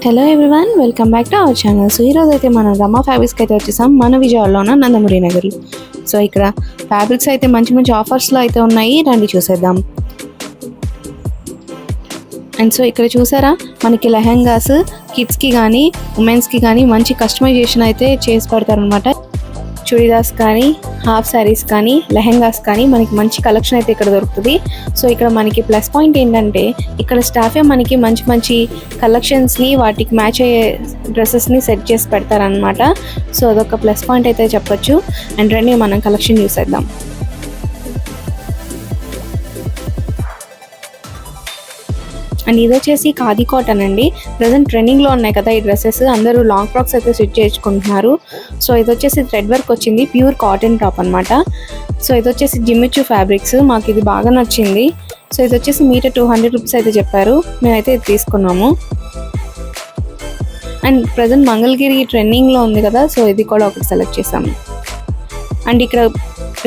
Hello everyone, welcome back to our channel. So ఈరోజు అయితే మనం రమా ఫ్యాబ్రిక్స్కి అయితే వచ్చేసాం, మన విజయవాడలో ఉన్న నందమూరి నగర్లో. సో ఇక్కడ ఫ్యాబ్రిక్స్ అయితే మంచి మంచి ఆఫర్స్లో అయితే ఉన్నాయి, రండి చూసేద్దాం. అండ్ సో ఇక్కడ చూసారా, మనకి లెహెంగాస్ కిడ్స్కి కానీ ఉమెన్స్కి కానీ మంచి కస్టమైజేషన్ అయితే చేసి పెడతారనమాట. చుడీదార్స్ కానీ, హాఫ్ శారీస్ కానీ, లెహెంగాస్ కానీ మనకి మంచి కలెక్షన్ అయితే ఇక్కడ దొరుకుతుంది. సో ఇక్కడ మనకి ప్లస్ పాయింట్ ఏంటంటే, ఇక్కడ స్టాఫే మనకి మంచి మంచి కలెక్షన్స్ని, వాటికి మ్యాచ్ అయ్యే డ్రెస్సెస్ని సెట్ చేసి పెడతారనమాట. సో అదొక ప్లస్ పాయింట్ అయితే చెప్పొచ్చు. అండ్ రండి మనం కలెక్షన్ చూసేద్దాం. అండ్ ఇది వచ్చేసి ఖాదీ కాటన్ అండి. ప్రజెంట్ ట్రెండింగ్లో ఉన్నాయి కదా ఈ డ్రెస్సెస్, అందరూ లాంగ్ ఫ్రాక్స్ అయితే స్టిచ్ చేసుకుంటున్నారు. సో ఇది వచ్చేసి థ్రెడ్ వర్క్ వచ్చింది, ప్యూర్ కాటన్ టాప్ అనమాట. సో ఇది వచ్చేసి జిమ్మిచ్చు ఫ్యాబ్రిక్స్, మాకు ఇది బాగా నచ్చింది. సో ఇది వచ్చేసి మీటర్ 200 రూపీస్ అయితే చెప్పారు, మేమైతే ఇది తీసుకున్నాము. అండ్ ప్రజెంట్ మంగళగిరి ట్రెండింగ్లో ఉంది కదా, సో ఇది కూడా ఒకటి సెలెక్ట్ చేసాము. అండ్ ఇక్కడ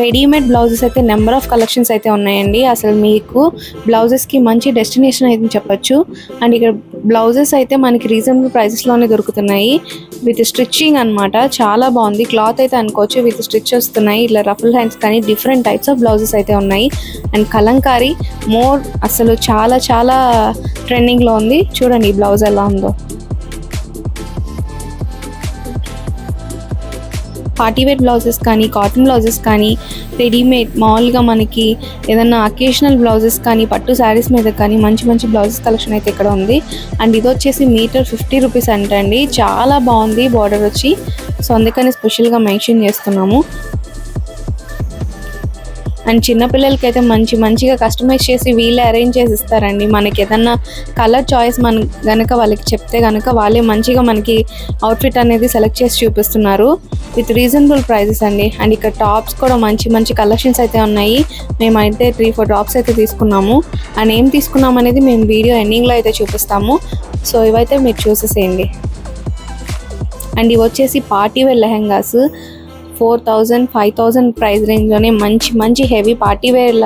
రెడీమేడ్ బ్లౌజెస్ అయితే నెంబర్ ఆఫ్ కలెక్షన్స్ అయితే ఉన్నాయండి. అసలు మీకు బ్లౌజెస్కి మంచి డెస్టినేషన్ అయితే చెప్పొచ్చు. అండ్ ఇక్కడ బ్లౌజెస్ అయితే మనకి రీజనబుల్ ప్రైసెస్లోనే దొరుకుతున్నాయి, విత్ స్టిచ్చింగ్ అనమాట. చాలా బాగుంది, క్లాత్ అయితే అనుకోవచ్చు, విత్ స్టిచ్ వస్తున్నాయి. ఇలా రఫుల్ హ్యాండ్స్ కానీ డిఫరెంట్ టైప్స్ ఆఫ్ బ్లౌజెస్ అయితే ఉన్నాయి. అండ్ కలంకారీ మోర్ అసలు చాలా చాలా ట్రెండింగ్లో ఉంది. చూడండి ఈ బ్లౌజ్ ఎలా ఉందో. పార్టీవేర్ బ్లౌజెస్ కానీ, కాటన్ బ్లౌజెస్ కానీ, రెడీమేడ్ మామూలుగా మనకి ఏదన్నా అకేషనల్ బ్లౌజెస్ కానీ, పట్టు శారీస్ మీద కానీ మంచి మంచి బ్లౌజెస్ కలెక్షన్ అయితే ఇక్కడ ఉంది. అండ్ ఇది వచ్చేసి మీటర్ 50 రూపీస్ అంటండి, చాలా బాగుంది బార్డర్ వచ్చి. సో అందుకని స్పెషల్గా మెన్షన్ చేస్తున్నాము. అండ్ చిన్నపిల్లలకి అయితే మంచిగా కస్టమైజ్ చేసి వీళ్ళే అరేంజ్ చేసి ఇస్తారండి. మనకి ఏదన్నా కలర్ చాయిస్ మన కనుక వాళ్ళకి చెప్తే కనుక వాళ్ళే మంచిగా మనకి అవుట్ఫిట్ అనేది సెలెక్ట్ చేసి చూపిస్తున్నారు, విత్ రీజనబుల్ ప్రైజెస్ అండి. అండ్ ఇక్కడ టాప్స్ కూడా మంచి కలెక్షన్స్ అయితే ఉన్నాయి. మేమైతే 3-4 టాప్స్ అయితే తీసుకున్నాము. అండ్ ఏం తీసుకున్నాం అనేది మేము వీడియో ఎండింగ్లో అయితే చూపిస్తాము. సో ఇవైతే మీరు చూసేసేయండి. అండ్ ఇవి వచ్చేసి పార్టీవేర్ లెహెంగాస్ 4000-5000 ప్రైస్ రేంజ్లోనే మంచి హెవీ పార్టీవేర్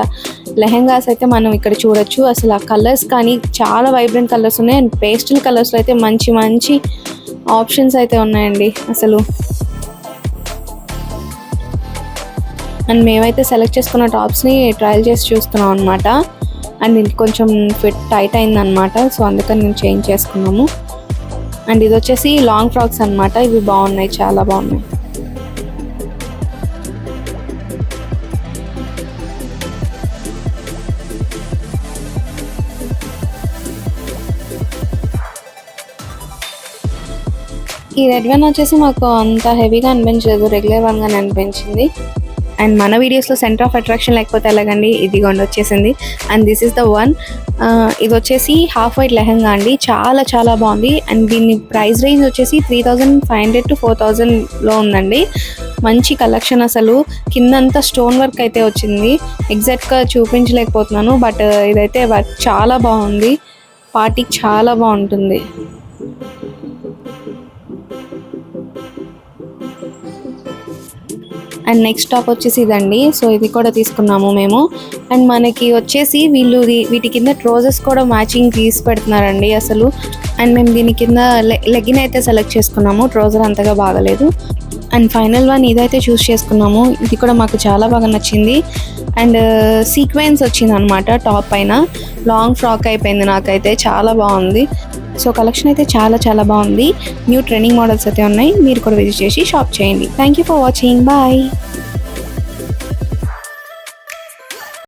లెహెంగాస్ అయితే మనం ఇక్కడ చూడొచ్చు. అసలు ఆ కలర్స్ కానీ చాలా వైబ్రెంట్ కలర్స్ ఉన్నాయి. అండ్ పేస్టల్ కలర్స్లో అయితే మంచి ఆప్షన్స్ అయితే ఉన్నాయండి అసలు. అండ్ మేమైతే సెలెక్ట్ చేసుకున్న టాప్స్ని ట్రయల్ చేసి చూస్తున్నాం అనమాట. అండ్ ఇది కొంచెం ఫిట్ టైట్ అయిందనమాట, సో అందుకని మేము చేంజ్ చేసుకున్నాము. అండ్ ఇది వచ్చేసి లాంగ్ ఫ్రాక్స్ అనమాట, ఇవి బాగున్నాయి, చాలా బాగున్నాయి. ఈ రెడ్ వన్ వచ్చేసి మాకు అంత హెవీగా అనిపించలేదు, రెగ్యులర్ వన్గానే అనిపించింది. అండ్ మన వీడియోస్లో సెంటర్ ఆఫ్ అట్రాక్షన్ లేకపోతే ఎలాగండి, ఇదిగోండి వచ్చేసింది. And this is the one. ఇది వచ్చేసి హాఫ్ వైట్ లెహంగా అండి, చాలా బాగుంది. అండ్ దీని ప్రైస్ రేంజ్ వచ్చేసి 3500 to 4000లో ఉందండి. మంచి కలెక్షన్, అసలు కిందంతా స్టోన్ వర్క్ అయితే వచ్చింది. ఎగ్జాక్ట్గా చూపించలేకపోతున్నాను, బట్ ఇదైతే వర్క్ చాలా బాగుంది, పార్టీకి చాలా బాగుంటుంది. అండ్ నెక్స్ట్ టాప్ వచ్చేసి ఇదండి. సో ఇది కూడా తీసుకున్నాము మేము. అండ్ మనకి వచ్చేసి వీటి కింద ట్రౌజర్స్ కూడా మ్యాచింగ్ తీసి పెడుతున్నారండి అసలు. అండ్ మేము దీని కింద లెగ్గిన్ అయితే సెలెక్ట్ చేసుకున్నాము, ట్రౌజర్ అంతగా బాగలేదు. అండ్ ఫైనల్ వన్ ఇదైతే చూస్ చేసుకున్నాము, ఇది కూడా మాకు చాలా బాగా నచ్చింది. అండ్ సీక్వెన్స్ వచ్చింది అనమాట టాప్ పైన, లాంగ్ ఫ్రాక్ అయిపోయింది, నాకైతే చాలా బాగుంది. సో కలెక్షన్ అయితే చాలా బాగుంది. న్యూ ట్రెండింగ్ మోడల్స్ అయితే ఉన్నాయి, మీరు కూడా విజిట్ చేసి షాప్ చేయండి. Thank you for watching, bye.